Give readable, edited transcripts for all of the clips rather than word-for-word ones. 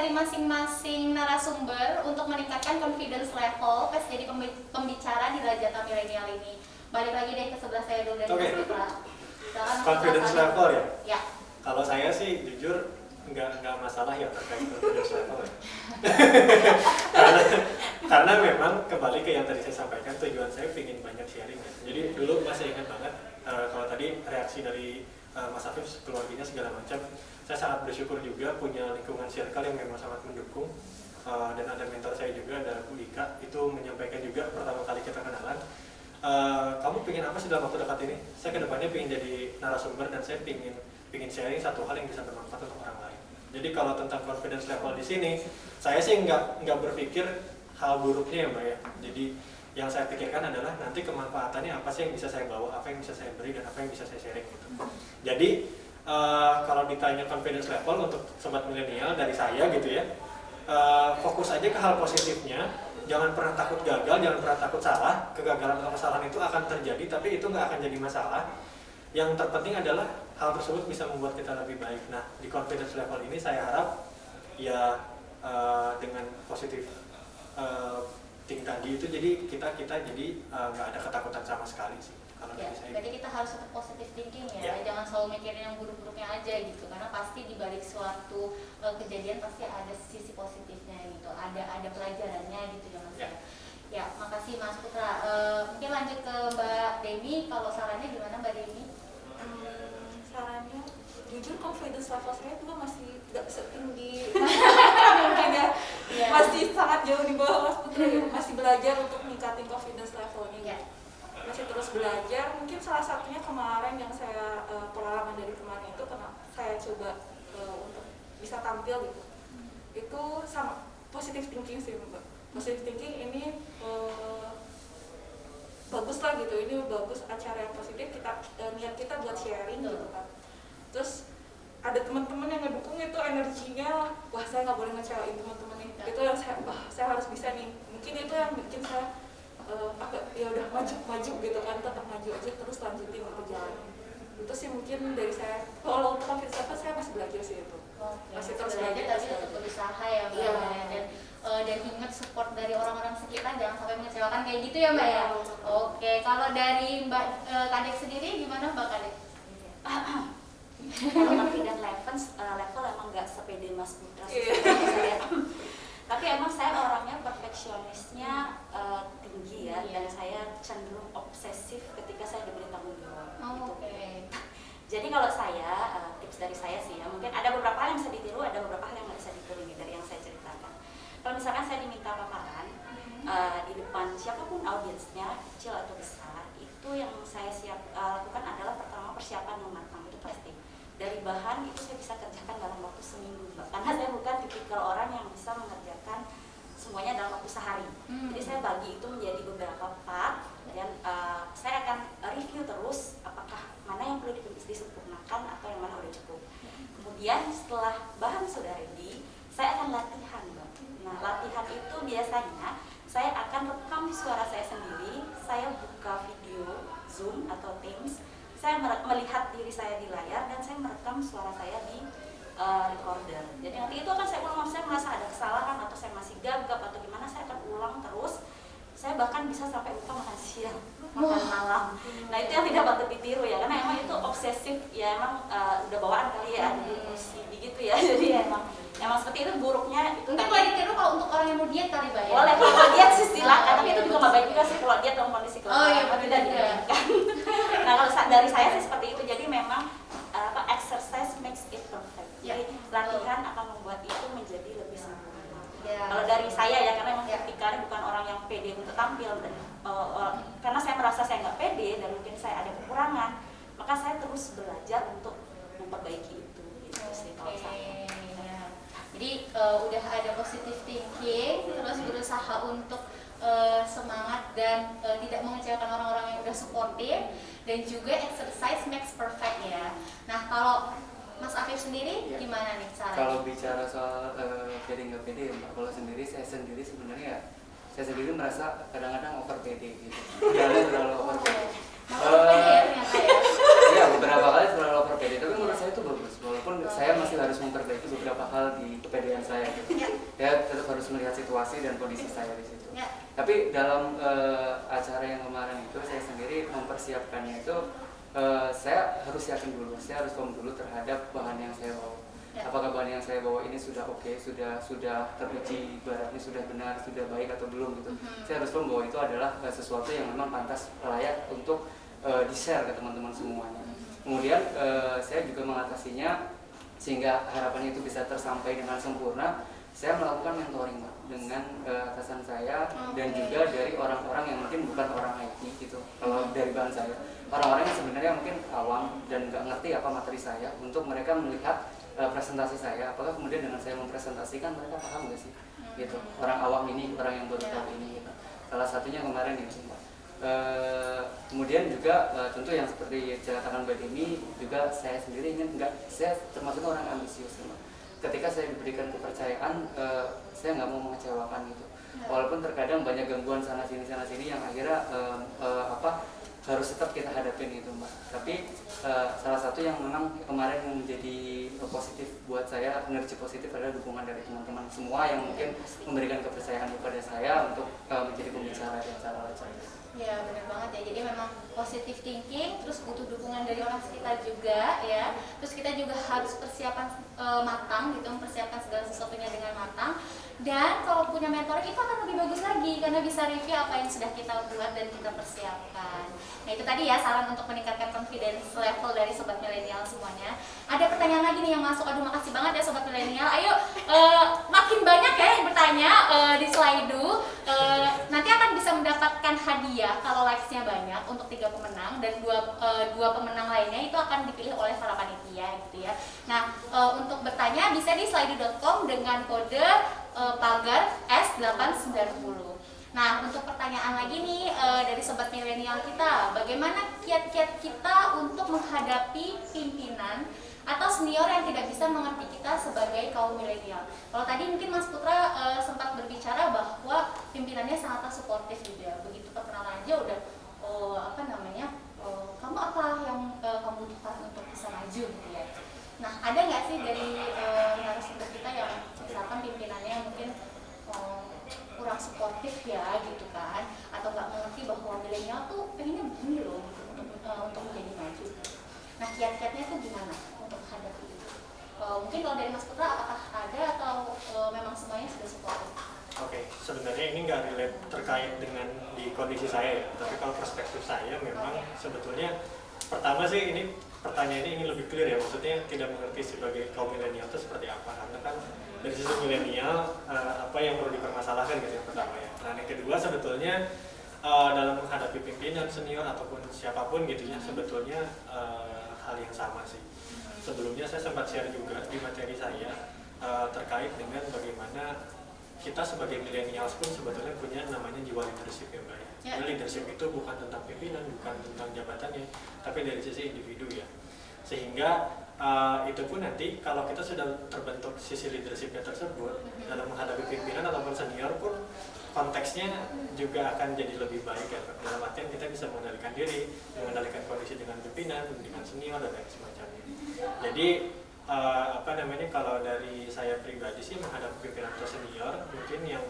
dari masing-masing narasumber untuk meningkatkan confidence level pas jadi pembicara di Lajata Milenial ini. Balik lagi deh ke sebelah saya dulu dari Mas Putra. Confidence level ya? Ya. Kalau saya sih jujur nggak masalah ya terkait confidence level ya. karena memang kembali ke yang tadi saya sampaikan, tujuan saya ingin banyak sharing ya. Jadi dulu masih ingat banget kalau tadi reaksi dari Mas Afif, keluarganya segala macam, saya sangat bersyukur juga punya lingkungan circle yang memang sangat mendukung, dan ada mentor saya juga, ada Bu Ika, itu menyampaikan juga pertama kali kita kenalan, kamu pengen apa sih dalam waktu dekat ini? Saya kedepannya pengen jadi narasumber dan saya pengen sharing satu hal yang bisa bermanfaat untuk orang lain. Jadi kalau tentang confidence level di sini, saya sih nggak berpikir hal buruknya ya Mbak ya. Jadi yang saya pikirkan adalah nanti kemanfaatannya apa sih yang bisa saya bawa, apa yang bisa saya beri, dan apa yang bisa saya sharing gitu. Jadi kalau ditanya confidence level untuk sobat milenial dari saya gitu ya, fokus aja ke hal positifnya, jangan pernah takut gagal, jangan pernah takut salah. Kegagalan atau kesalahan itu akan terjadi, tapi itu nggak akan jadi masalah. Yang terpenting adalah hal tersebut bisa membuat kita lebih baik. Nah, di confidence level ini saya harap ya dengan positif tadi itu, jadi kita jadi nggak ada ketakutan sama sekali sih kalau ya, dari saya. Jadi kita harus tetap positive thinking ya, jangan selalu mikirin yang buruk-buruknya aja gitu, karena pasti di balik suatu kejadian pasti ada sisi positifnya gitu, ada pelajarannya gitu ya Mas. Ya, makasih Mas Putra. Mungkin lanjut ke Mbak Demi, kalau sarannya gimana Mbak Demi? Sarannya jujur confidence level saya juga masih tidak setinggi mungkin ya, masih sangat jauh di bawah Mas Putra ya. Masih belajar untuk meningkatin confidence levelnya, masih terus belajar. Mungkin salah satunya kemarin yang saya pengalaman dari kemarin itu karena saya coba untuk bisa tampil gitu, itu sama positive thinking sih Mbak. Positive thinking ini bagus lah gitu, ini bagus, acara yang positif, kita niat kita buat sharing gitu kan. Terus ada teman-teman yang ngedukung, itu energinya, wah saya nggak boleh ngecewain teman-teman nih. Itu yang saya harus bisa nih. Mungkin itu yang bikin saya agak ya udah maju gitu kan, tetap maju aja, terus lanjutin perjalanan. Itu sih mungkin dari saya. Kalau untuk confidence level saya masih belajar sih itu. Masih terus belajar, tapi tetap berusaha ya Mbak. Dan ingat support dari orang-orang sekitar, jangan sampai mengecewakan kayak gitu ya Mbak ya. Oke, kalau dari Mbak Kadek sendiri gimana Mbak Kadek? Kalau confident level emang nggak sepede Mas Putra saya. Tapi emang saya orangnya perfeksionisnya tinggi ya, dan saya cenderung obsesif ketika saya diberi tanggung jawab. Jadi kalau saya, tips dari saya sih ya, mungkin ada beberapa hal yang bisa ditiru, ada beberapa hal yang nggak bisa ditiru dari yang saya ceritakan. Kalau misalkan saya diminta paparan di depan siapapun audiensnya, kecil atau besar, itu yang saya lakukan adalah pertama persiapan yang matang, itu pasti. Dari bahan itu saya bisa kerjakan dalam waktu seminggu Mbak, karena saya bukan tipikal orang yang bisa mengerjakan semuanya dalam waktu sehari. Jadi saya bagi itu menjadi beberapa part, dan saya akan review terus apakah mana yang perlu disempurnakan atau yang mana udah cukup. Kemudian setelah bahan sudah ready, saya akan latihan Mbak. Nah, latihan itu biasanya saya akan rekam suara saya sendiri, saya buka video Zoom atau Teams, saya melihat diri saya di layar, dan saya merekam suara saya di recorder. Jadi nanti itu akan saya ulang, saya merasa ada kesalahan atau saya masih gagap atau gimana, saya akan ulang terus. Saya bahkan bisa sampai lupa makan siang, makan malam. Nah itu yang tidak patut ditiru ya, karena emang itu obsesif ya, emang udah bawaan kali ya, OCD gitu ya. Jadi emang seperti itu buruknya. Mungkin boleh ditiru kalau untuk orang yang mau diet kali Mbak ya? Boleh, kalau diet sih silakan, tapi itu juga nggak baik juga sih kalau diet dalam kondisi kelelahan, tidak diinginkan. Nah kalau dari saya sih seperti itu, jadi memang exercise makes it perfect. Jadi latihan akan membuat itu menjadi lebih sempurna. Kalau dari saya ya, karena memang tipikalnya bukan orang yang pede untuk tampil, dan karena saya merasa saya nggak pede dan mungkin saya ada kekurangan, maka saya terus belajar untuk memperbaiki itu. Gitu sih kalau saya. Jadi udah ada positive thinking, terus berusaha untuk semangat dan tidak mengecewakan orang-orang yang udah supportive, dan juga exercise makes perfect ya. Nah kalau Mas Afif sendiri gimana nih caranya? Kalau bicara soal pede nggak pede Mbak, kalau saya sendiri sebenarnya saya sendiri merasa kadang-kadang over pede gitu. Jangan terlalu over pede. Ternyata ya. Iya, beberapa kali terlalu over pede, tapi menurut saya itu bagus. Walaupun saya masih harus memperbaiki beberapa hal di kepedean saya gitu. Ya tetap harus melihat situasi dan kondisi saya di situ. Tapi dalam acara yang kemarin itu saya sendiri mempersiapkannya itu saya harus yakin dulu, saya harus paham dulu terhadap bahan yang saya bawa. Apakah bahan yang saya bawa ini sudah oke, sudah teruji, ibaratnya sudah benar, sudah baik atau belum gitu. Saya harus paham bahwa itu adalah sesuatu yang memang pantas layak untuk di-share ke teman-teman semuanya. Kemudian saya juga mengatasinya sehingga harapannya itu bisa tersampai dengan sempurna. Saya melakukan mentoring Mbak dengan atasan saya dan juga dari orang-orang yang mungkin bukan orang IT gitu. Kalau dari bahan saya, orang-orang yang sebenarnya mungkin awam dan nggak ngerti apa materi saya, untuk mereka melihat presentasi saya, apakah kemudian dengan saya mempresentasikan mereka paham nggak sih gitu. Orang awam ini, orang yang baru tahu ini gitu. Salah satunya kemarin itu Mbak. Kemudian juga tentu yang seperti dikatakan Mbak Demi juga, saya sendiri ingin saya termasuk orang ambisius Mbak. Ketika saya diberikan kepercayaan, saya nggak mau mengecewakan gitu. Walaupun terkadang banyak gangguan sana sini yang akhirnya harus tetap kita hadapin gitu Mbak. Tapi salah satu yang memang kemarin menjadi positif buat saya, energi positif adalah dukungan dari teman-teman semua yang mungkin memberikan kepercayaan kepada saya untuk menjadi pembicara di acara ini. Ya benar banget ya, jadi memang positive thinking, terus butuh dukungan dari orang sekitar juga ya. Terus kita juga harus persiapan matang gitu, mempersiapkan segala sesuatunya dengan matang. Dan kalau punya mentor itu akan lebih bagus lagi karena bisa review apa yang sudah kita buat dan kita persiapkan. Nah itu tadi ya saran untuk meningkatkan confidence level dari sobat milenial semuanya. Ada pertanyaan lagi nih yang masuk, aduh makasih banget ya sobat milenial. Ayo makin banyak ya yang bertanya di Slido. Nanti akan bisa mendapatkan hadiah kalau likes-nya banyak untuk 3 pemenang dan dua pemenang lainnya itu akan dipilih oleh para panitia gitu ya. Nah untuk bertanya bisa di slido.com dengan kode pagar S890. Nah untuk pertanyaan lagi nih dari sobat milenial kita, bagaimana kiat-kiat kita untuk menghadapi pimpinan atau senior yang tidak bisa mengerti kita sebagai kaum milenial? Kalau tadi mungkin Mas Putra sempat berbicara bahwa pimpinannya sangatlah suportif gitu ya, begitu perkenalan aja udah kamu apa yang kamu butuhkan untuk bisa maju gitu ya. Nah ada nggak sih dari narasumber kita yang misalkan pimpinannya mungkin kurang suportif ya gitu kan, atau nggak mengerti bahwa milenial tuh pengennya begini loh gitu, untuk menjadi maju. Nah kiat-kiatnya tuh gimana untuk menghadapi itu? Mungkin kalau dari Mas Putra apakah ada atau memang semuanya sudah suportif? Oke, sebenarnya ini nggak relate terkait dengan di kondisi saya ya, tapi kalau perspektif saya memang sebetulnya pertama sih ini pertanyaan ini lebih clear ya, maksudnya tidak mengerti sebagai kaum milenial itu seperti apa, karena kan dari sisi milenial apa yang perlu dipermasalahkan gitu yang pertama ya. Nah yang kedua sebetulnya dalam menghadapi pimpinan senior ataupun siapapun gitu ya, sebetulnya hal yang sama sih. Sebelumnya saya sempat share juga di materi saya terkait dengan bagaimana kita sebagai millennials pun sebetulnya punya namanya jiwa leadership ya Mbak ya. Leadership itu bukan tentang pimpinan, bukan tentang jabatannya, tapi dari sisi individu ya. Sehingga itu pun nanti kalau kita sudah terbentuk sisi leadershipnya tersebut dalam menghadapi pimpinan ataupun senior pun konteksnya juga akan jadi lebih baik ya. Dalam artian kita bisa mengendalikan diri, mengendalikan kondisi dengan pimpinan, dengan senior dan lain semacamnya. Jadi kalau dari saya pribadi sih menghadapi pimpinan atau senior mungkin yang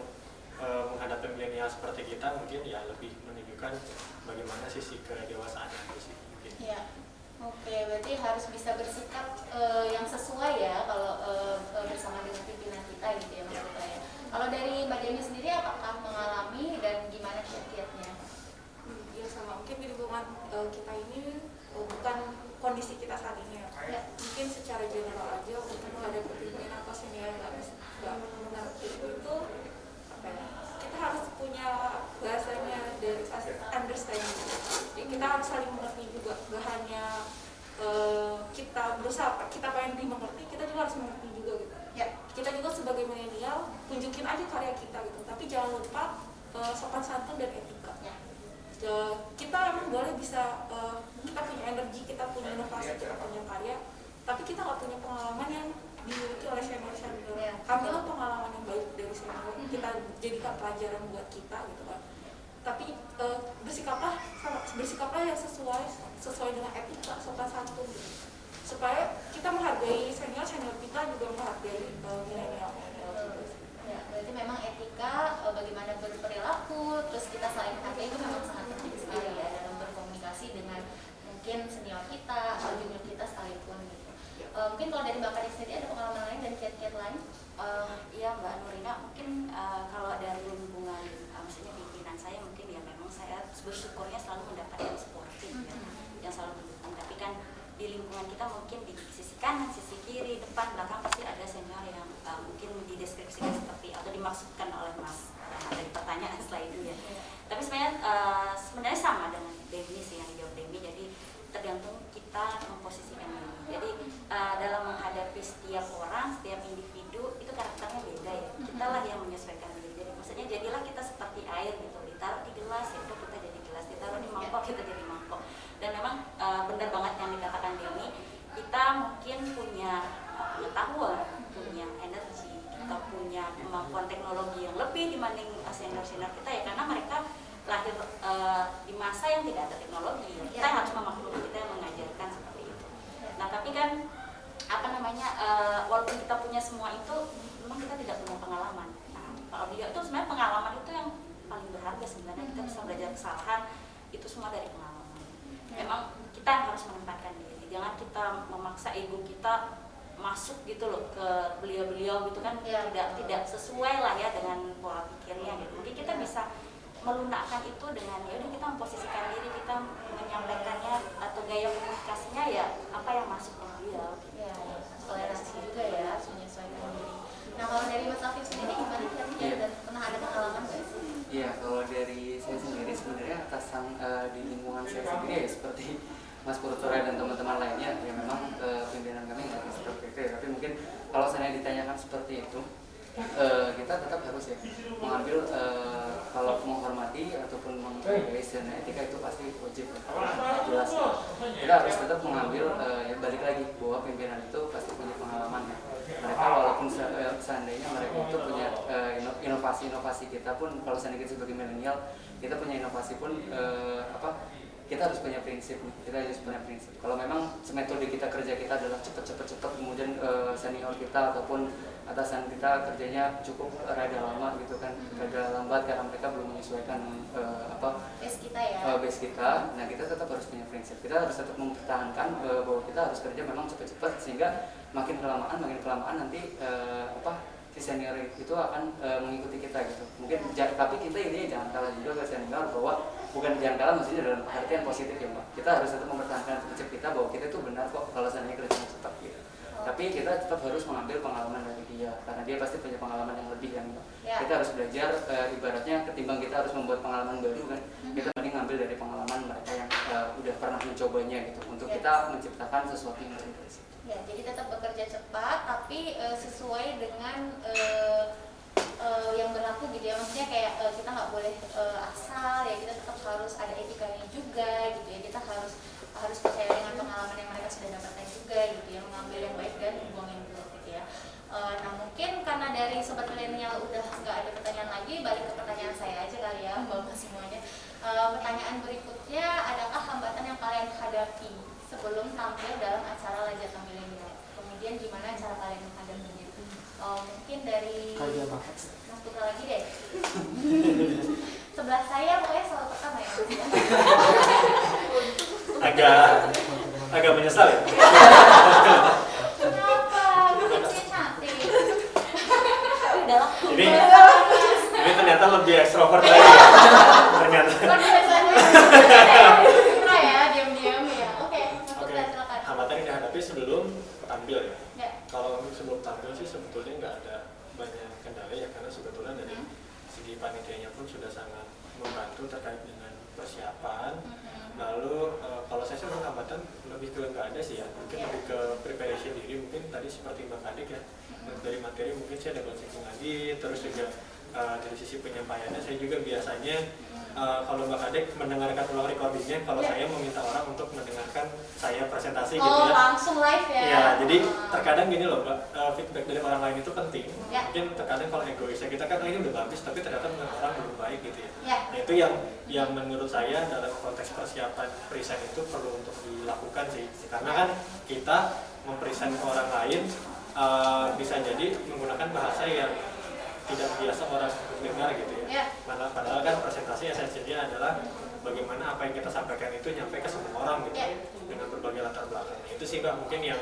menghadapi milenial seperti kita mungkin ya lebih menunjukkan bagaimana sisi kedewasaan itu sih mungkin. Ya. Oke, berarti harus bisa bersikap yang sesuai ya kalau bersama dengan pimpinan kita gitu ya Mas Putra ya. Kalau dari Mbak Demi sendiri apakah mengalami dan gimana kiat-kiatnya? Ya sama, mungkin di lingkungan kita ini bukan kondisi kita saat ini ya. Mungkin secara general aja untuk menghadapi pimpinan atau senior nggak mengerti itu apa ya, kita harus punya bahasanya dari understanding. Jadi kita harus saling mengerti juga, gak hanya kita berusaha, kita pengen dimengerti, kita juga harus mengerti juga gitu. Ya, kita juga sebagai milenial tunjukin aja karya kita gitu, tapi jangan lupa sopan santun dan etika. Kita emang boleh bisa kita punya energi, kita punya inovasi, kita punya karya, tapi kita nggak punya pengalaman yang dimiliki oleh senior-senior. Ambillah pengalaman yang baik dari senior, kita jadikan pelajaran buat kita gitu kan. Tapi bersikaplah yang sesuai dengan etika, sopan santun gitu. supaya kita menghargai senior kita juga menghargai milenial. Ya, berarti memang etika, bagaimana berperilaku, terus kita saling menghargai itu memang sangat penting sekali ya dalam berkomunikasi dengan mungkin senior kita atau junior kita sekalipun gitu. Mungkin kalau dari Mbak Kadek sendiri ada pengalaman lain dan kiat-kiat lain? Iya Mbak Nurina, mungkin kalau dari lingkungan maksudnya pimpinan saya mungkin ya memang saya bersyukurnya selalu mendapat yang sportif ya, yang selalu mendukung. Tapi kan di lingkungan kita mungkin di sisi kanan, sisi kiri, depan, belakang pasti ada senior yang mungkin dideskripsikan seperti atau dimaksudkan oleh Mas dari pertanyaan slide itu ya. Tapi sebenarnya sama dengan Demi sih yang dijawab Demi. Jadi tergantung kita memposisikan diri. Jadi dalam menghadapi setiap orang, setiap individu itu karakternya beda ya. Kita lah yang menyesuaikan diri. Jadi maksudnya jadilah kita seperti air gitu. Ditaruh di gelas ya udah kita jadi gelas. Ditaruh di mangkok kita jadi mangkok. Dan memang benar banget yang dikatakan Demi. Kita mungkin punya pengetahuan, punya energi, kita punya kemampuan teknologi yang lebih dibanding senior-senior kita ya, karena mereka lahir di masa yang tidak ada teknologi. Kita harus memaklumi, kita yang mengajarkan seperti itu. Nah tapi kan walaupun kita punya semua itu, memang kita tidak punya pengalaman. Nah kalau dia itu sebenarnya pengalaman itu yang paling berharga sebenarnya. Kita bisa belajar kesalahan itu semua dari pengalaman. Memang kita harus menempatkan diri. Jangan kita memaksa ego kita masuk gitu loh ke beliau-beliau gitu kan, tidak sesuai lah ya dengan pola pikirnya gitu. Mungkin kita bisa melunakkan itu dengan ya udah kita memposisikan diri, kita menyampaikannya atau gaya komunikasinya ya apa yang masuk ke beliau. Ya, toleransi juga ya, menyesuaikan diri. Nah kalau dari Mas Afif sendiri gimana kira-kira dan pernah ada pengalaman nggak sih? Iya, kalau dari saya sendiri sebenarnya atasan di lingkungan saya sendiri ya seperti Mas Purtura dan teman-teman lainnya ya memang pimpinan kami nggak seperti itu ya. Tapi mungkin kalau saya ditanyakan seperti itu, kita tetap harus ya mengambil kalau menghormati ataupun menghargai dan etika itu pasti wajib jelas. Kita harus tetap mengambil ya balik lagi bahwa pimpinan itu pasti punya pengalaman ya. Mereka walaupun seandainya mereka itu punya inovasi-inovasi kita pun, kalau seandainya kita sebagai milenial kita punya inovasi pun kita harus punya prinsip. Kalau memang metode kita kerja kita adalah cepat, kemudian senior kita ataupun atasan kita kerjanya cukup rada lama gitu kan, rada lambat karena mereka belum menyesuaikan base kita. Nah kita tetap harus punya prinsip. Kita harus tetap mempertahankan bahwa kita harus kerja memang cepat sehingga makin kelamaan nanti si senior itu akan mengikuti kita gitu. Mungkin tapi kita ini jangan kalah juga ke senior, bahwa bukan jangan kalah maksudnya dalam artian positif ya Mbak. Kita harus tetap mempertahankan prinsip kita bahwa kita itu benar kok kalau seandainya kerjanya cepat gitu. Tapi kita tetap harus mengambil pengalaman dari dia karena dia pasti punya pengalaman yang lebih kan Mbak. Kita harus belajar ibaratnya ketimbang kita harus membuat pengalaman baru kan, kita mending ngambil dari pengalaman mereka yang udah pernah mencobanya gitu untuk kita menciptakan sesuatu yang baru dari situ. Ya, jadi tetap bekerja cepat tapi sesuai dengan yang berlaku gitu ya. Maksudnya kayak kita nggak boleh asal ya, kita tetap harus ada etikanya juga gitu ya. Kita harus percaya dengan pengalaman yang mereka sudah dapatkan juga gitu ya, mengambil yang baik dan membuang yang buruk gitu ya. Nah mungkin karena dari sobat milenial udah nggak ada pertanyaan lagi, balik ke pertanyaan saya aja kali ya Mbak semuanya. Pertanyaan berikutnya, adakah hambatan yang kalian hadapi sebelum tampil dalam acara Lajatan Milenial? Kemudian gimana cara kalian menghadapinya? Mungkin dari Mas Putra lagi deh. Sebelah saya pokoknya selalu pertama ya. agak menyesal ya. Kenapa? Lucunya cantik. Ini ternyata lebih ekstrovert lagi ya. Ternyata. Putra ya, diam-diam ya. Oke, Mas Putra silakan. Hambatan yang dihadapi sebelum tampil ya. Ya. Kalau sebelum tampil sih sebetulnya nggak ada banyak kendala ya, karena sebetulnya dari segi panitianya pun sudah sangat membantu terkait dengan persiapan. Lalu kalau saya sih hambatan lebih ke nggak ada sih ya, mungkin lebih ke preparation diri. Mungkin tadi seperti Mbak Kadek ya, dari materi mungkin saya double checking lagi, terus juga dari sisi penyampaiannya saya juga biasanya kalau Mbak Kadek mendengarkan ulang recordingnya, kalau saya meminta orang untuk mendengarkan saya presentasi gitu ya. Langsung live ya. Ya, jadi terkadang gini loh Mbak, feedback dari orang lain itu penting. Mungkin terkadang kalau egoisnya kita kan ini udah bagus, tapi ternyata menurut orang belum baik gitu ya. Nah itu yang menurut saya dalam konteks persiapan present itu perlu untuk dilakukan sih. Karena kan kita mempresent ke orang lain bisa jadi menggunakan bahasa yang tidak biasa orang dengar gitu ya. Padahal kan presentasi esensinya adalah bagaimana apa yang kita sampaikan itu nyampe ke semua orang gitu dengan berbagai latar belakang. Itu sih Mbak mungkin yang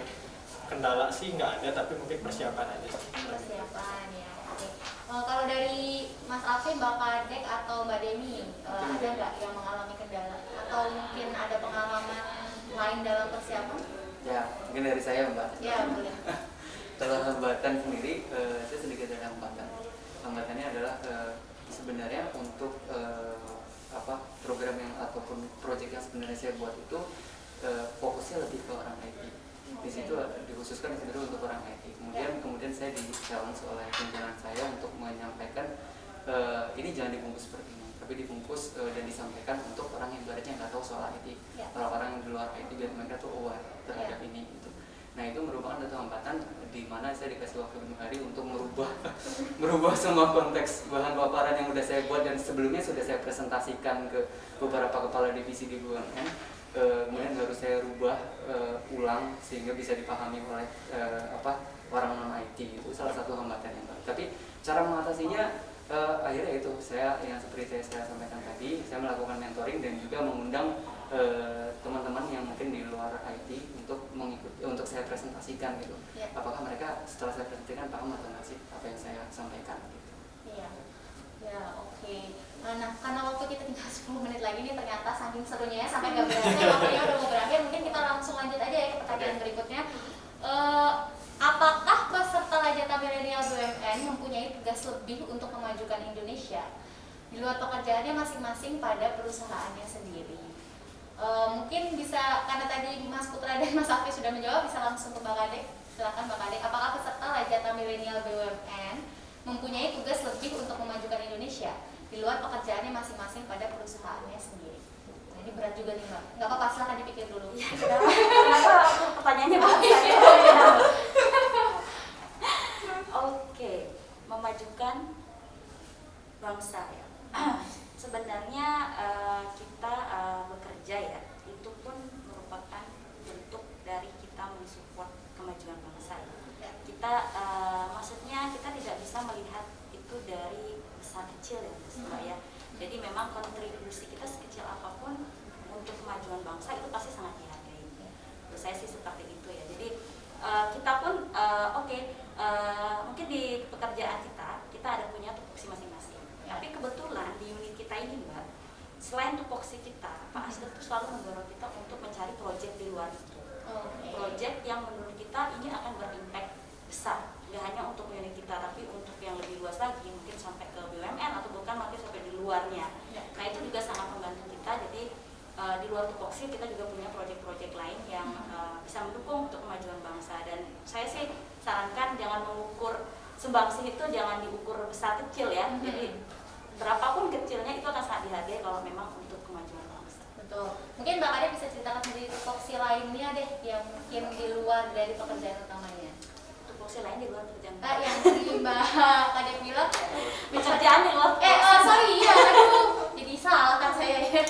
kendala sih nggak ada, tapi mungkin persiapan aja. Persiapan ya. Oke. Kalau dari Mas Afif, Mbak Kadek atau Mbak Demi ada nggak yang mengalami kendala atau mungkin ada pengalaman lain dalam persiapan? Ya, mungkin dari saya Mbak. Ya boleh. Kalau hambatan sendiri, saya sedikit ada hambatan. Hambatannya adalah sebenarnya untuk program yang ataupun proyek yang sebenarnya saya buat itu fokusnya lebih ke orang IT. Di situ dikhususkan sebenarnya untuk orang IT. Kemudian saya di-challenge oleh pimpinan saya untuk menyampaikan ini jangan dibungkus seperti ini, tapi dibungkus dan disampaikan untuk orang yang ibaratnya nggak tahu soal IT. Orang-orang yang di luar IT biar mereka tuh aware terhadap ini gitu. Nah itu merupakan satu hambatan di mana saya dikasih waktu 5 hari untuk merubah semua konteks bahan paparan yang udah saya buat dan sebelumnya sudah saya presentasikan ke beberapa kepala divisi di BUMN. Kemudian harus saya rubah ulang sehingga bisa dipahami oleh orang non IT. Itu salah satu hambatan yang baru. Tapi cara mengatasinya akhirnya itu saya yang seperti saya sampaikan tadi, saya melakukan mentoring dan juga mengundang teman-teman yang mungkin di luar IT untuk mengikuti, untuk saya presentasikan gitu. Apakah mereka setelah saya presentasikan paham atau nggak sih apa yang saya sampaikan gitu. Ya oke. Nah karena waktu kita tinggal 10 menit lagi nih, ternyata saking serunya ya sampai nggak berasa waktunya udah mau berakhir. Mungkin kita langsung lanjut aja ya ke pertanyaan berikutnya. Apakah peserta Lajata Milenial BUMN mempunyai tugas lebih untuk memajukan Indonesia di luar pekerjaannya masing-masing pada perusahaannya sendiri? Mungkin bisa, karena tadi Mas Putra dan Mas Afif sudah menjawab, bisa langsung ke Mbak Kadek. Silakan Mbak Kadek, apakah peserta Lajata Milenial BUMN mempunyai tugas lebih untuk memajukan Indonesia di luar pekerjaannya masing-masing pada perusahaannya sendiri? Nah, ini berat juga nih Mbak, nggak apa-apa, silahkan dipikir dulu. Kenapa pertanyaannya banyak? Oke, memajukan bangsa ya. Sebenarnya kita bekerja ya, itu pun merupakan bentuk dari kita mensupport kemajuan bangsa ya. Kita maksudnya kita tidak bisa melihat itu dari besar kecil ya Mbak ya. Jadi memang kontribusi kita sekecil apapun untuk kemajuan bangsa itu pasti sangat dihargai. Menurut saya sih seperti itu ya. Jadi kita pun mungkin di pekerjaan kita ada punya tupoksi masing-masing. Tapi kebetulan di unit kita ini Mbak, selain tupoksi kita, Pak Asdep itu selalu mendorong kita untuk mencari proyek di luar itu. Proyek yang menurut kita ini akan berimpact besar, tidak hanya untuk unit kita, tapi untuk yang lebih luas lagi, mungkin sampai ke BUMN atau bahkan mungkin sampai di luarnya. Nah itu juga sangat membantu kita. Jadi di luar tupoksi kita juga punya proyek-proyek lain yang bisa mendukung untuk kemajuan bangsa. Dan saya sih sarankan jangan mengukur sumbangsih itu jangan diukur besar kecil ya. Jadi berapapun kecilnya itu akan sangat dihargai kalau memang untuk kemajuan bangsa. Betul. Mungkin Mbak Kadek bisa ceritakan dari tupoksi lainnya deh yang mungkin di luar dari pekerjaan utamanya. Tupoksi lain di luar pekerjaan. Yang tadi Mbak Kadek bilang pekerjaan di luar. Jadi salah kan saya ya.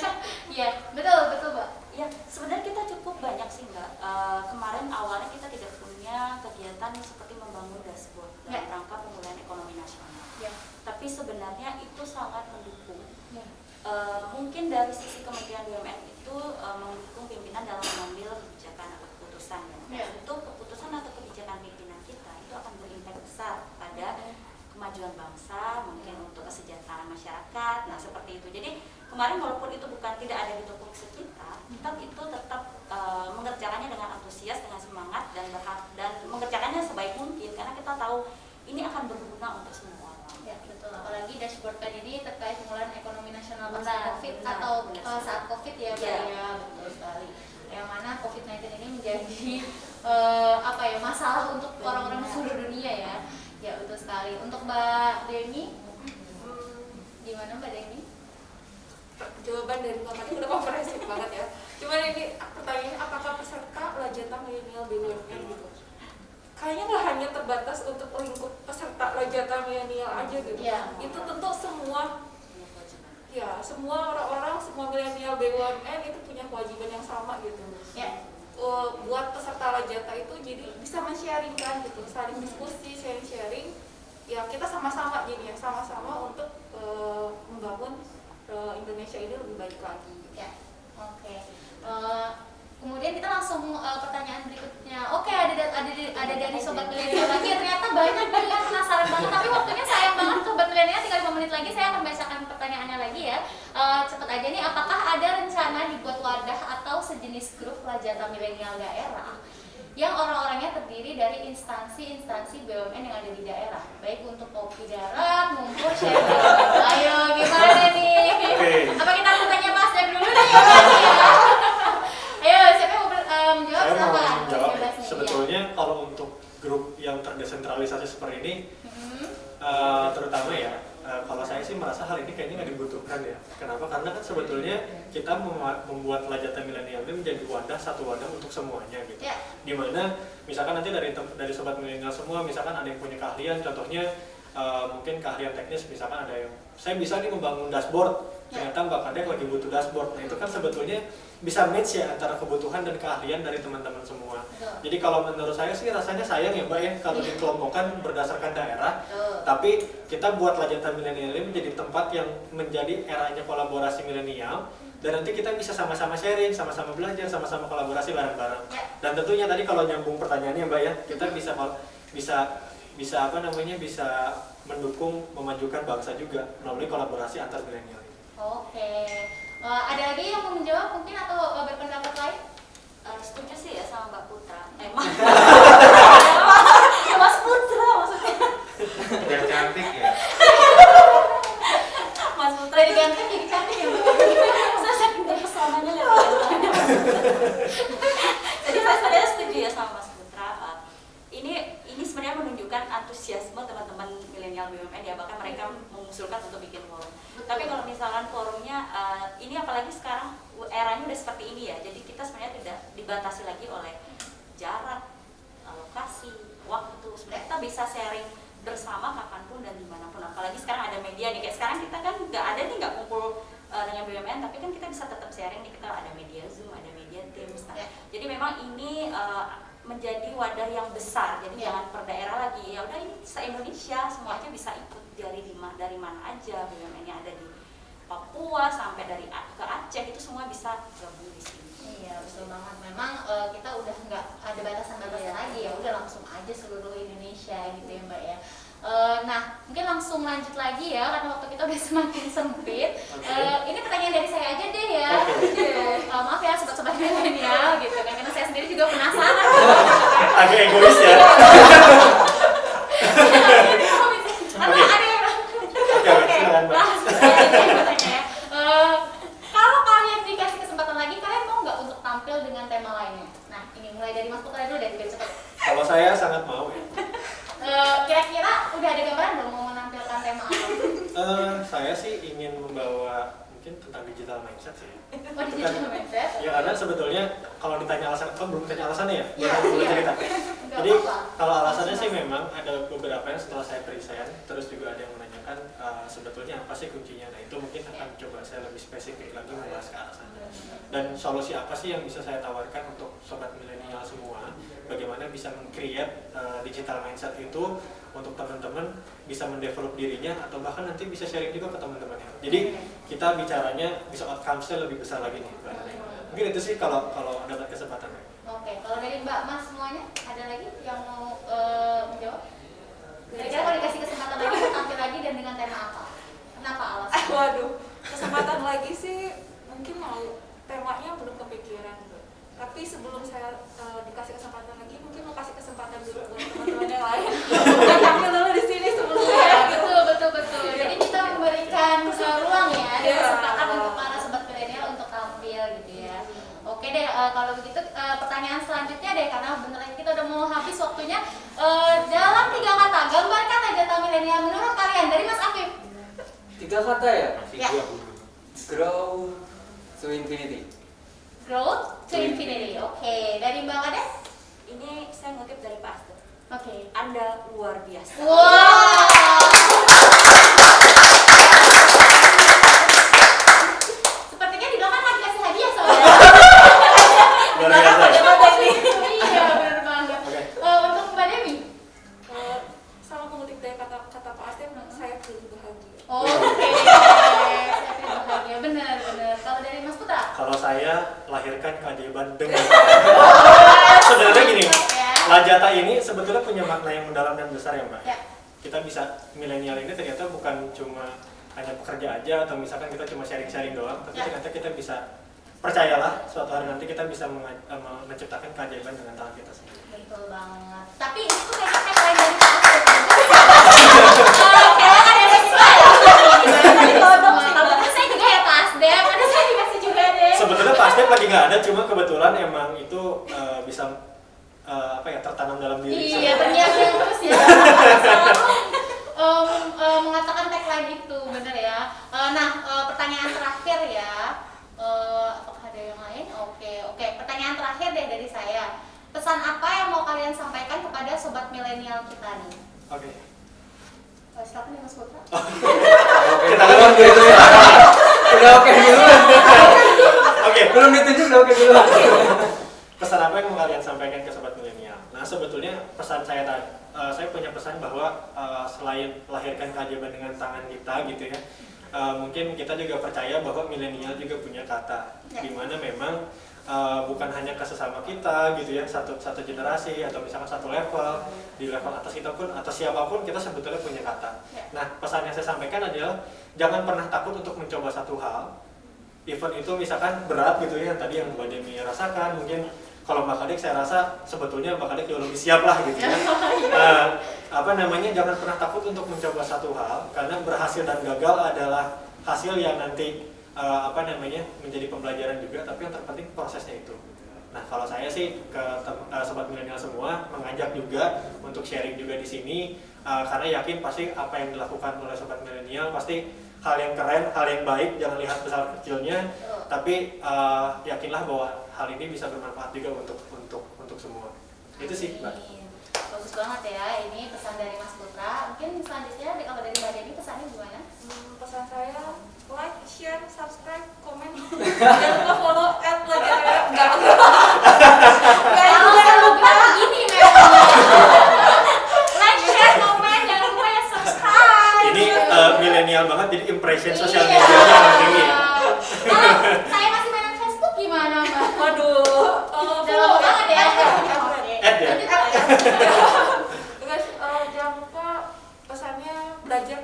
Iya, betul Mbak. Ya, sebenarnya kita cukup banyak sih Mbak. Kemarin awalnya kita tidak punya kegiatan seperti membangun dashboard dalam rangka pemulihan ekonomi nasional. Tapi sebenarnya itu sangat mendukung. Mungkin dari sisi Kementerian BUMN itu mendukung pimpinan dalam mengambil kebijakan atau keputusan. Untuk keputusan atau kebijakan pimpinan kita itu akan berimpact besar pada kemajuan bangsa, mungkin untuk kesejahteraan masyarakat. Nah seperti itu. Jadi kemarin walaupun itu tidak ada di tupoksi kita, itu tetap mengerjakannya dengan antusias, dengan semangat dan mengerjakannya sebaik mungkin karena kita tahu ini akan berguna untuk semua orang. Ya betul. Apalagi dashboard kan ini terkait pemulihan ekonomi nasional pasca COVID atau saat COVID ya, ya betul sekali. Yang mana COVID-19 ini menjadi masalah untuk orang-orang di seluruh dunia ya. Ya betul sekali. Untuk Mbak Demi, gimana Mbak Deni? Jawaban dari Mbak Kati udah komprehensif banget ya. Cuman ini pertanyaannya, apakah peserta Lajata Milenial BUMN gitu? Kayaknya nggak hanya terbatas untuk lingkup peserta Lajata Milenial aja gitu. Ya. Itu tentu semua orang-orang, semua milenial BUMN itu punya kewajiban yang sama gitu. Ya. Buat peserta Lajata itu jadi bisa men-sharingkan gitu, saling diskusi, sharing. Ya kita sama-sama jadi ya, sama-sama untuk membangun Indonesia ini lebih baik lagi. Ya. Oke. Kemudian kita langsung pertanyaan berikutnya. Oke, ada dari sobat milenial lagi. Ternyata banyak banget, penasaran banget. Tapi waktunya sayang banget sobat milenial, tinggal 5 menit lagi saya akan bacakan pertanyaannya lagi ya. Cepet aja nih, apakah ada rencana dibuat wadah atau sejenis grup Lajata Milenial daerah yang orang-orangnya terdiri dari instansi-instansi BUMN yang ada di daerah, baik untuk kopi darat, ngumpul, sharing. Ayo, gimana nih? Apa kita tanya Mas Jack dulu nih ya? Ayo, siapa yang mau menjawab? Saya mau Silakan. menjawab. Bebas nih, Sebetulnya kalau untuk grup yang terdesentralisasi seperti ini, terutama ya, kalau saya sih merasa hal ini kayaknya nggak dibutuhkan ya. Kenapa? Karena kan sebetulnya kita membuat Lajata Milenial ini menjadi satu wadah untuk semuanya gitu. Ya. Dimana misalkan nanti dari sobat milenial semua, misalkan ada yang punya keahlian, contohnya mungkin keahlian teknis, misalkan ada yang saya bisa nih membangun dashboard, ternyata Mbak Kadek lagi butuh dashboard. Nah itu kan sebetulnya bisa match ya antara kebutuhan dan keahlian dari teman-teman semua. Jadi kalau menurut saya sih rasanya sayang ya Mbak ya kalau dikelompokkan berdasarkan daerah. Tapi kita buat Lajata Milenial ini menjadi tempat yang menjadi eranya kolaborasi milenial, dan nanti kita bisa sama-sama sharing, sama-sama belajar, sama-sama kolaborasi bareng-bareng. Dan tentunya tadi kalau nyambung pertanyaannya Mbak ya, kita bisa mendukung, memajukan bangsa juga melalui kolaborasi antar milenial. Oke. Ada lagi yang mau menjawab mungkin atau berpendapat lain? Setuju sih ya sama Mbak Putra. Mas Putra maksudnya. Biar cantik ya. Mas Putra Dari itu ganteng jadi cantik ya Mbak? saya saking terpesonanya lihat. Jadi saya sebenarnya setuju ya sama Mas Putra. Ini sebenarnya menunjukkan antusiasme teman-teman milenial BUMN ya, bahkan mereka mengusulkan untuk bikin forum. Tapi kalau misalkan forumnya ini apalagi sekarang eranya udah seperti ini ya, jadi kita sebenarnya tidak dibatasi lagi oleh jarak, lokasi, waktu. Sebenarnya kita bisa sharing bersama kapanpun dan dimanapun. Apalagi sekarang ada media nih, kayak sekarang kita kan nggak kumpul dengan BUMN, tapi kan kita bisa tetap sharing nih, kita ada media Zoom, ada media Teams. Nah, jadi memang ini menjadi wadah yang besar, jadi jangan per daerah lagi. Ya udah ini se-Indonesia semuanya bisa ikut dari mana aja, BUMN yang ada di Papua sampai dari ke Aceh itu semua bisa gabung di sini. Iya betul banget. Memang kita udah nggak ada batasan-batasan lagi ya, udah langsung aja seluruh Indonesia gitu ya Mbak ya. Nah mungkin langsung lanjut lagi ya karena waktu kita udah semakin sempit. Ini pertanyaan dari saya aja deh ya. Maaf ya sobat-sobat milenial gitu kan, karena saya sendiri juga penasaran. Agak egois ya. Karena ada yang silakan Mbak. Kalau kalian dikasih kesempatan lagi, kalian mau nggak untuk tampil dengan tema lainnya? Nah ini mulai dari Mas Putra dulu deh, biar cepet. Kalau saya sangat mau ya. Kira-kira udah ada gambaran belum mau menampilkan tema apa? Saya sih ingin membawa mungkin tentang digital mindset sih. Oh, digital mindset? Ya karena sebetulnya kalau ditanya alasan, belum ditanya alasannya ya? Iya, Belum cerita. Nggak Jadi apa-apa. kalau alasannya sih memang ada beberapa yang setelah saya present, terus juga ada yang menanyakan sebetulnya apa sih kuncinya. Nah itu mungkin akan coba saya lebih spesifik lagi membahas ke arah sana. Dan solusi apa sih yang bisa saya tawarkan untuk sobat milenial semua? Bagaimana bisa meng-create digital mindset itu untuk teman-teman bisa mendevelop dirinya atau bahkan nanti bisa sharing juga ke teman-temannya. Jadi kita bicaranya bisa outcomes-nya lebih besar lagi nih. Mungkin itu sih kalau dapat kesempatan. Oke, kalau dari Mbak Mas semuanya ada lagi yang mau menjawab? Kira-kira kalau dikasih kesempatan lagi mau tampil lagi dan dengan tema apa? Kenapa alasannya? Waduh, kesempatan lagi sih mungkin mau temanya belum kepikiran. Tapi sebelum saya dikasih kesempatan lagi, mungkin mau kasih kesempatan dulu buat teman-teman yang lain. Udah tampil dulu di sini sebelumnya. Betul. Jadi kita memberikan ruang ya, dan kesempatan untuk para sobat milenial untuk tampil gitu ya. Oke deh, kalau begitu pertanyaan selanjutnya deh, karena bentar lagi kita udah mau habis waktunya. Dalam 3 kata, gambarkan aja 3 kata ya? Masih Ya. 2 dulu. Grow to infinity. Growth to infinity. Oke, dari Mbak Kades? Ini saya ngutip dari Pak Astur. Oke. Anda luar biasa. Wow. Sepertinya di belakang lagi kasih hadiah soalnya. Luar biasa. Iya, benar banget. Oke. Untuk Mbak Dewi? Sama mengutip dari kata-kata Pak Asep, saya perlu bahagia. Oke. Saya bahagia, benar. Kalau dari Mas Putra? Kalau saya lahirkan keajaiban dengan sebenarnya gini, Lajata ini sebetulnya punya makna yang mendalam dan besar ya Mbak. Ya. Kita bisa milenial ini ternyata bukan cuma hanya pekerja aja atau misalkan kita cuma sharing-sharing doang, tapi Ya. ternyata kita bisa, percayalah suatu hari nanti kita bisa menciptakan keajaiban dengan tangan kita sendiri. Betul banget. Tapi itu kayaknya tagline dari Pak Asep. Kayaknya ada sesuai. Tapi saya juga ya Pak Asdem, ada saya dikasih juga deh. Sebetulnya pasti lagi nggak ada, cuma kebetulan emang itu bisa tertanam dalam diri. Iya, ternyata terus ya. Selalu mengatakan tagline itu, bener ya. Pertanyaan terakhir ya. Apakah ada yang lain? Oke. Pertanyaan terakhir deh dari saya. Pesan apa yang mau kalian sampaikan kepada sobat milenial kita nih? Oke. Silakan ya Mas Putra. Kita kan gitu ya. Udah oke duluan. Oke. Belum ditunjuk udah oke duluan. Pesan apa yang mau kalian sampaikan ke sobat milenial? Nah sebetulnya pesan saya saya punya pesan bahwa selain lahirkan keajaiban dengan tangan kita gitu ya, mungkin kita juga percaya bahwa milenial juga punya kata, di mana memang bukan hanya ke sesama kita gitu ya, satu generasi atau misalkan satu level, di level atas kita pun atau siapapun kita sebetulnya punya kata. Nah pesan yang saya sampaikan adalah jangan pernah takut untuk mencoba satu hal, event itu misalkan berat gitu ya, tadi yang Mbak Demi rasakan, mungkin kalau Mbak Kadek saya rasa sebetulnya Mbak Kadek jauh lebih siap lah gitu ya. Jangan pernah takut untuk mencoba satu hal, karena berhasil dan gagal adalah hasil yang nanti menjadi pembelajaran juga, tapi yang terpenting prosesnya itu. Nah kalau saya sih ke sobat milenial semua mengajak juga untuk sharing juga di sini, karena yakin pasti apa yang dilakukan oleh sobat milenial pasti hal yang keren, hal yang baik, jangan lihat besar kecilnya, tapi yakinlah bahwa hal ini bisa bermanfaat juga untuk semua. Itu sih Mbak. Bagus banget ya, ini pesan dari Mas Putra. Mungkin selanjutnya kalau dari Mbak Dewi pesannya gimana? Pesan saya, like, share, subscribe, komen, jangan lupa follow @lajata. Jangan lupa begini memang. Like, share, komen, jangan lupa ya subscribe. Ini milenial banget, jadi impression sosial medianya yang tinggi ya. Saya masih main Facebook gimana Mbak? Waduh, Follow banget ya. Add ya. Guys, jangan lupa pesannya belajar.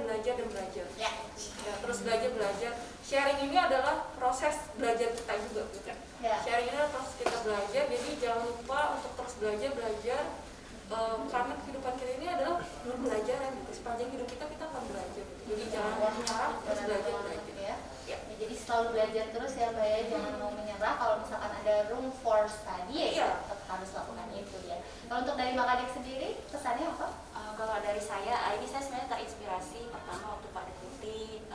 Ya. Ya, terus belajar. Sharing ini adalah proses belajar kita juga, gitu. Ya. Sharing ini adalah proses kita belajar, jadi jangan lupa untuk terus belajar. Karena kehidupan kita ini adalah pembelajaran, gitu. Sepanjang hidup kita akan belajar, gitu. Jadi jangan menyerah, terus belajar. Ya, jadi selalu belajar terus ya Mbak ya, jangan mau menyerah. Kalau misalkan ada room for study ya tetap harus lakukan itu ya. Kalau untuk dari Mbak Kadek sendiri pesannya apa? Kalau dari saya, ini saya sebenarnya terinspirasi pertama waktu Pak Deputi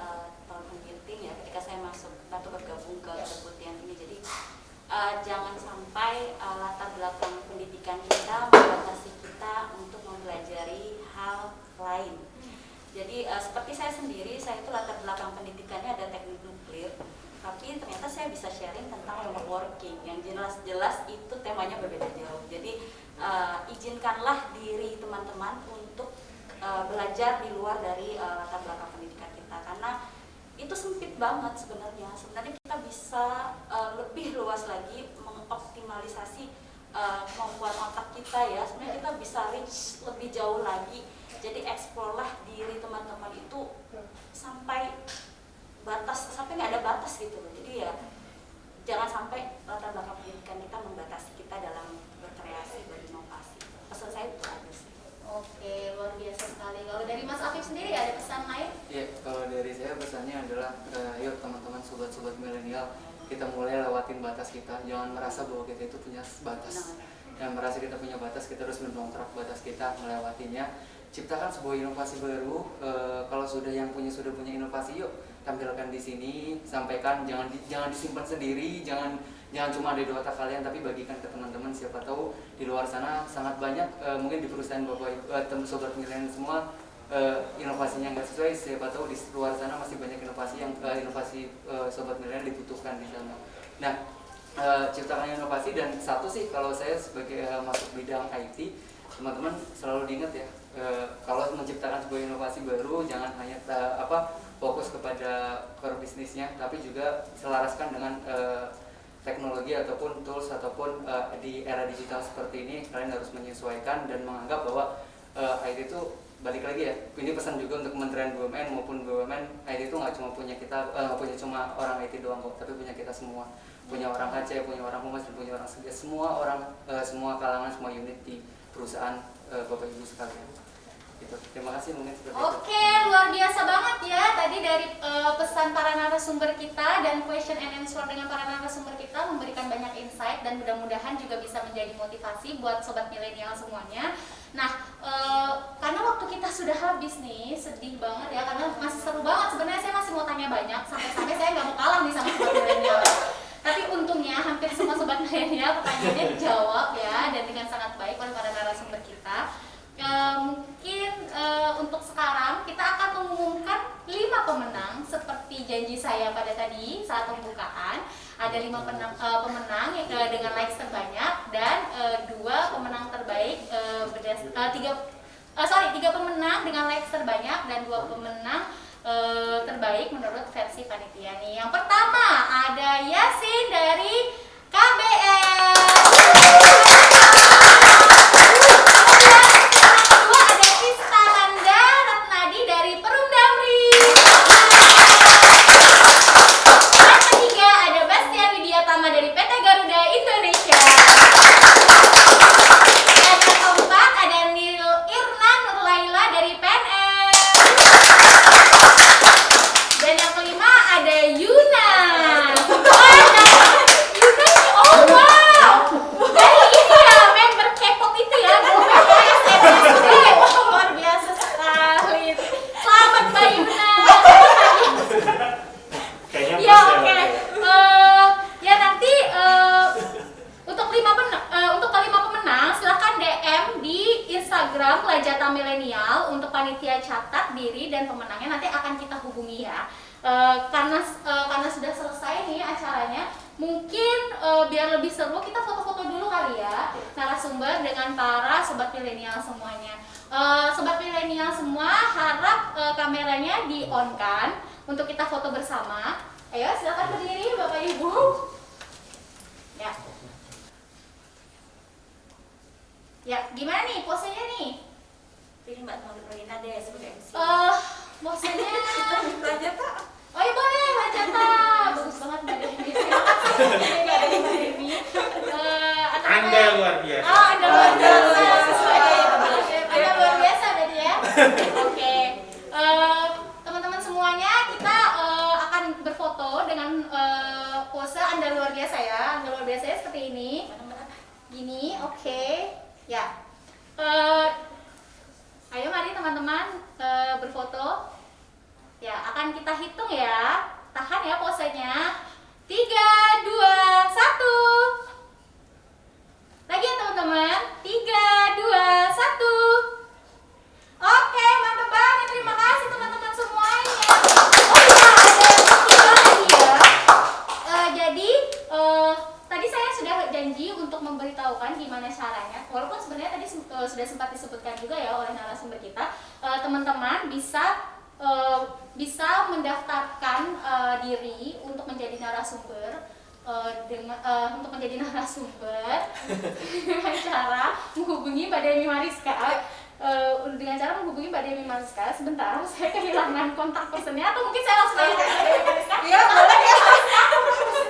tahun computing ya, ketika saya waktu bergabung ke Deputi yang ini. Jadi jangan sampai latar belakang pendidikan kita membatasi kita untuk mempelajari hal lain. Jadi seperti saya sendiri, saya itu latar belakang pendidikannya ada teknik nuklir, tapi ternyata saya bisa sharing tentang remote working yang jelas-jelas itu temanya berbeda jauh. Jadi izinkanlah diri teman-teman untuk belajar di luar dari latar belakang pendidikan kita, karena itu sempit banget sebenarnya. Sebenarnya kita bisa lebih luas lagi mengoptimalisasi kemampuan otak kita ya. Sebenarnya kita bisa reach lebih jauh lagi. Jadi eksplorlah diri teman-teman itu sampai nggak ada batas gitu loh. Jadi ya jangan sampai latar belakang pendidikan kita membatasi kita dalam berkreasi, berinovasi. Pesan saya itu aja sih. Oke, luar biasa sekali. Kalau dari Mas Afif sendiri ada pesan lain? Ya, kalau dari saya pesannya adalah yuk teman-teman sobat-sobat milenial, kita mulai lewatin batas kita. Jangan merasa bahwa kita itu punya batas. Yang merasa kita punya batas, kita harus mendongkrak batas kita, melewatinya. Ciptakan sebuah inovasi baru. Kalau kalau sudah punya inovasi, yuk tampilkan di sini, sampaikan, jangan disimpan sendiri, jangan cuma ada di otak kalian, tapi bagikan ke teman-teman. Siapa tahu di luar sana sangat banyak mungkin di perusahaan Bapak sobat milenial semua inovasinya nggak sesuai, siapa tahu di luar sana masih banyak inovasi yang sobat milenial dibutuhkan di sana. Nah, ciptakan inovasi. Dan satu sih, kalau saya sebagai masuk bidang IT, teman-teman selalu diingat ya, kalau menciptakan sebuah inovasi baru jangan hanya fokus kepada core bisnisnya, tapi juga selaraskan dengan teknologi ataupun tools ataupun di era digital seperti ini kalian harus menyesuaikan dan menganggap bahwa IT itu balik lagi ya, ini pesan juga untuk Kementerian BUMN maupun BUMN, IT itu nggak cuma punya kita, nggak punya cuma orang IT doang kok, tapi punya kita semua, punya orang HC, punya orang humas, dan punya orang sedia, semua orang, semua kalangan, semua unit di perusahaan Bapak Ibu sekalian. Gitu. Terima kasih mungkin seperti itu. Oke, luar biasa banget ya tadi dari pesan para narasumber kita dan question and answer dengan para narasumber kita memberikan banyak insight dan mudah-mudahan juga bisa menjadi motivasi buat sobat milenial semuanya. Nah, karena waktu kita sudah habis nih, sedih banget ya, karena masih seru banget. Sebenarnya saya masih mau tanya banyak, sampai-sampai saya nggak mau kalah nih sama sobat milenial. Tapi untungnya hampir semua sobat milenial pertanyaannya dijawab ya, dan dengan sangat baik oleh para narasumber kita. Mungkin untuk sekarang kita akan mengumumkan 5 pemenang seperti janji saya pada tadi saat pembukaan. Ada 5 pemenang dengan likes terbanyak dan 2 pemenang terbaik 3 pemenang dengan likes terbanyak dan 2 pemenang terbaik menurut versi panitia nih. Yang pertama ada Yasin dari KBR. Dari PT Garuda Indonesia. Dan yang keempat ada Irna Nurlaila dari PNS. Dan yang kelima ada Yuna. Yuna, oh wow, dari ini ya, member K-pop itu ya, luar biasa sekali. Selamat Mbak Yuna. Kayaknya ya oke. Ya nanti untuk kelima pemenang silahkan DM di Instagram Lajata Milenial untuk panitia catat diri dan pemenangnya nanti akan kita hubungi ya. Karena sudah selesai nih acaranya, mungkin biar lebih seru kita foto-foto dulu kali ya narasumber dengan para sobat milenial semuanya. Sobat milenial semua harap kameranya di on kan untuk kita foto bersama. Ayo silakan berdiri Bapak Ibu. Ya. Ya, gimana nih posenya nih? Pilih Mbak Nurlina deh sebagai MC. Posenya Lajata. Oh iya boleh, Lajata. Bagus banget Mbak Dewi. Terima kasih Mbak Dewi. Anda luar biasa. Oh, Anda luar biasa. Anda luar biasa berarti ya. Oke. Teman-teman semuanya, kita akan berfoto dengan pose Anda luar biasa ya. Anda luar biasa ya seperti ini. Gini, oke. Ya. Ayo mari teman-teman berfoto. Ya, akan kita hitung ya. Tahan ya posenya. 3, 2, 1. Lagi ya teman-teman. 3, 2, 1. Oke, mantap banget. Terima kasih teman-teman semuanya. Jadi tadi saya sudah janji untuk memberitahukan gimana caranya. Walaupun sebenarnya tadi sudah sempat disebutkan juga ya oleh narasumber kita, teman-teman bisa mendaftarkan diri untuk menjadi narasumber dengan cara menghubungi Mbak Demi Mariska. Dengan cara menghubungi Mbak Demi Mariska. Sebentar, saya kehilangan kontak personnya atau mungkin saya langsung aja ke Mbak Demi Mariska. Iya, boleh ya.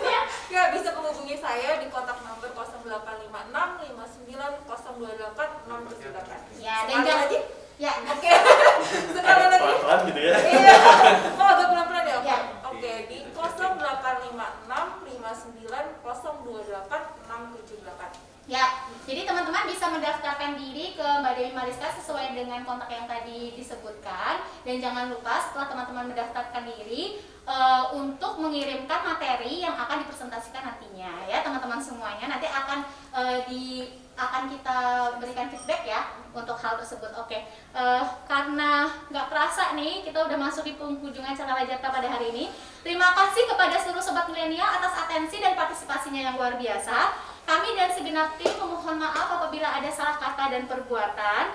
Ya. Ya, bisa menghubungi saya di kontak nomor 0856 59 028 678. Ya, dan Sekali jangan lagi. ya. Oke. Sekali lagi. pelan-pelan gitu ya. Iya. Oh, agak pelan-pelan ya. Ya. Oke, di 0856 59 028 678. Ya, jadi teman-teman bisa mendaftarkan diri ke Mbak Dewi Mariska sesuai dengan kontak yang tadi disebutkan. Dan jangan lupa setelah teman-teman mendaftarkan diri untuk mengirimkan materi yang akan dipresentasikan nantinya ya teman-teman semuanya. Nanti akan akan kita berikan feedback ya untuk hal tersebut. Oke, karena nggak kerasa nih kita udah masuk di penghujung acara Lajata pada hari ini. Terima kasih kepada seluruh sobat milenial atas atensi dan partisipasinya yang luar biasa. Kami dan segenap tim memohon maaf apabila ada salah kata dan perbuatan.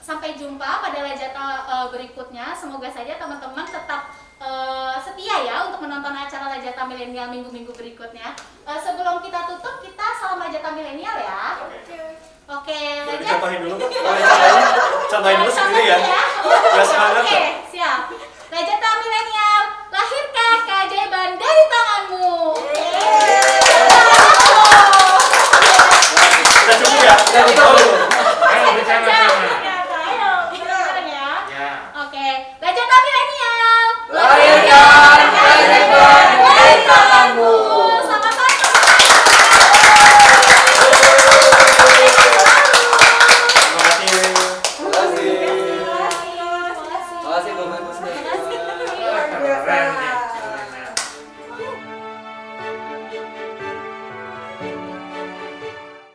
Sampai jumpa pada Lajata berikutnya. Semoga saja teman-teman tetap setia ya untuk menonton acara Lajata Milenial minggu-minggu berikutnya. Sebelum kita tutup, kita salam Lajata Milenial ya. Oke, Lajat. Contohin dulu, contohin dulu sendiri ya. Ya semangat. Oke, siap. Lajata Milenial, lahirkan keajaiban dari tanganmu. Udah cukup ya? Udah cukup. Ayo bersama-sama. Ayo, beneran ya. Ya. Oke, Lajata Milenial, Lahirkan keajaiban dari tanganmu. Selamat pagi. Terima kasih. Terima kasih. Terima kasih. Terima kasih Bapak Ibu sekalian.